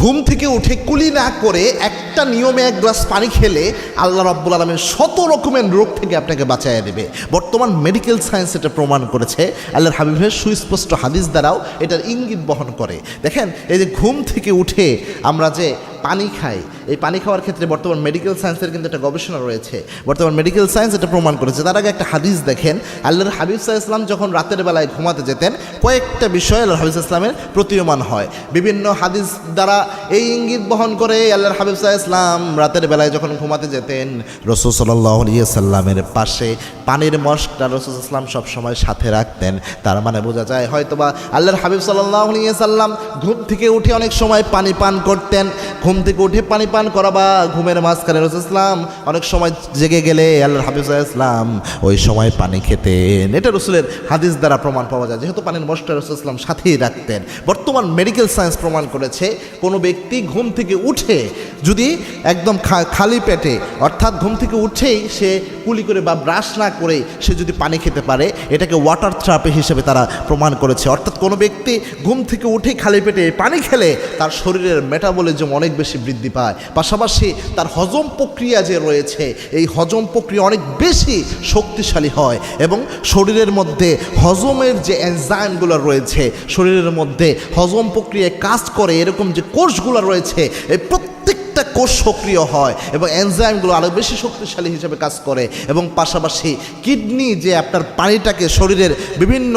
ঘুম থেকে উঠে কুলি না করে একটা নিয়মে এক গ্লাস পানি খেলে আল্লাহ রাব্বুল আলামিন শত রকমের রোগ থেকে আপনাকে বাঁচাইয়া দেবে। বর্তমান মেডিকেল সায়েন্স এটা প্রমাণ করেছে, আল্লাহর হাবিবের সুস্পষ্ট হাদিস দ্বারাও এটার ইঙ্গিত বহন করে। দেখেন, এই যে ঘুম থেকে উঠে আমরা যে পানি খাই, এই পানি খাওয়ার ক্ষেত্রে বর্তমান মেডিকেল সায়েন্সের কিন্তু একটা গবেষণা রয়েছে। বর্তমান মেডিকেল সায়েন্স এটা প্রমাণ করেছে। তার আগে একটা হাদিস দেখেন, আল্লাহর হাবিব সাল্লাল্লাহু আলাইহি ওয়াসাল্লাম যখন রাতের বেলায় ঘুমাতে যেতেন, কয়েকটা বিষয় আল্লাহর হাবিব সাল্লাল্লাহু আলাইহি ওয়াসাল্লামের প্রতীয়মান হয়। বিভিন্ন হাদিস দ্বারা এই ইঙ্গিত বহন করে আল্লাহর হাবিব সাল্লাল্লাহু আলাইহি ওয়াসাল্লাম রাতের বেলায় যখন ঘুমাতে যেতেন, রাসূল সাল্লাল্লাহু আলাইহি ওয়াসাল্লামের পাশে পানির মশকটা রাসূল সাল্লাল্লাহু আলাইহি ওয়াসাল্লাম সবসময় সাথে রাখতেন। তার মানে বোঝা যায় হয়তোবা আল্লাহর হাবিব সাল্লাল্লাহু আলাইহি ওয়াসাল্লাম ঘুম থেকে উঠে অনেক সময় পানি পান করতেন। ঘুম থেকে উঠে পানি পান করা বা ঘুমের মাঝখানে রাসূল সাল্লাল্লাহু আলাইহি ওয়াসাল্লাম অনেক সময় জেগে গেলে আল্লাহর হাবিব সাল্লাল্লাহু আলাইহি ওয়াসাল্লাম ওই সময় পানি খেতেন। এটা রাসূলের হাদিস দ্বারা প্রমাণ পাওয়া যায়, যেহেতু পানির মশকটা রাসূল সাল্লাল্লাহু আলাইহি ওয়াসাল্লাম সাথেই রাখতেন। বর্তমান মেডিকেল সায়েন্স প্রমাণ করেছে, কোনো ব্যক্তি ঘুম থেকে উঠে যদি একদম খালি পেটে, অর্থাৎ ঘুম থেকে উঠেই সে কুলি করে বা ব্রাশ না করে সে যদি পানি খেতে পারে, এটাকে ওয়াটার থেরাপি হিসেবে তারা প্রমাণ করেছে। অর্থাৎ কোনো ব্যক্তি ঘুম থেকে উঠেই খালি পেটে পানি খেলে তার শরীরের মেটাবলিজম অনেক বেশি বৃদ্ধি পায়, পাশাপাশি তার হজম প্রক্রিয়া যে রয়েছে, এই হজম প্রক্রিয়া অনেক বেশি শক্তিশালী হয় এবং শরীরের মধ্যে হজমের যে এনজাইমগুলো রয়েছে, শরীরের মধ্যে হজম প্রক্রিয়ায় কাজ করে এরকম যে কোষগুলো রয়েছে, এই প্রত্যেকটা কোষ সক্রিয় হয় এবং এনজাইমগুলো আরও বেশি শক্তিশালী হিসেবে কাজ করে। এবং পাশাপাশি কিডনি যে আপনার পানিটাকে, শরীরের বিভিন্ন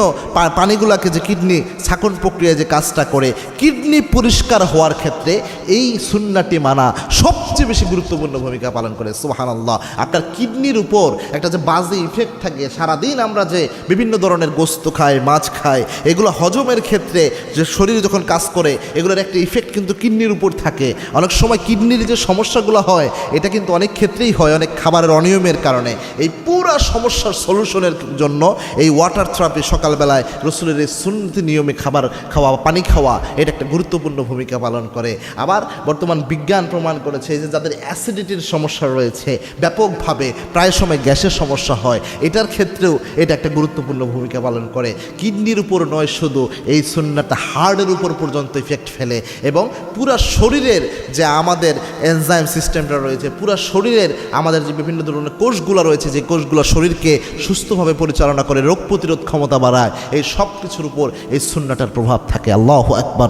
পানিগুলোকে যে কিডনি ছাঁকন প্রক্রিয়ায় যে কাজটা করে, কিডনি পরিষ্কার হওয়ার ক্ষেত্রে এই সুন্নাটি মানা সবচেয়ে বেশি গুরুত্বপূর্ণ ভূমিকা পালন করে। সুবহানাল্লাহ। আপনার কিডনির উপর একটা যে বাজে ইফেক্ট থাকে, সারাদিন আমরা যে বিভিন্ন ধরনের গোস্ত খাই, মাছ খাই, এগুলো হজমের ক্ষেত্রে যে শরীরে যখন কাজ করে, এগুলোর একটা ইফেক্ট কিন্তু কিডনির উপর থাকে। অনেক সময় কিডনির যে সমস্যাগুলো হয়, এটা কিন্তু অনেক ক্ষেত্রেই হয় অনেক খাবারের অনিয়মের কারণে। এই পুরো সমস্যার সলিউশনের জন্য এই ওয়াটার থেরাপি সকালবেলায় রাসূলের এই সুন্নতি নিয়মে খাবার খাওয়া, পানি খাওয়া, এটা একটা গুরুত্বপূর্ণ ভূমিকা পালন করে। আবার বর্তমান বিজ্ঞান প্রমাণ করেছে যে যাদের অ্যাসিডিটির সমস্যা রয়েছে ব্যাপকভাবে, প্রায় সময় গ্যাসের সমস্যা হয়, এটার ক্ষেত্রেও এটা একটা গুরুত্বপূর্ণ ভূমিকা পালন করে। কিডনির উপর নয় শুধু, এই সুন্নাতটা হার্টের উপর পর্যন্ত ইফেক্ট ফেলে এবং পুরা শরীরের যে আমাদের এনজাইম সিস্টেমটা রয়েছে, পুরা শরীরের আমাদের যে বিভিন্ন ধরনের কোষগুলো রয়েছে, যে কোষগুলো শরীরকে সুস্থভাবে পরিচালনা করে, রোগ প্রতিরোধ ক্ষমতা বাড়ায়, এই সব কিছুর উপর এই সুন্নাটার প্রভাব থাকে। আল্লাহু আকবার।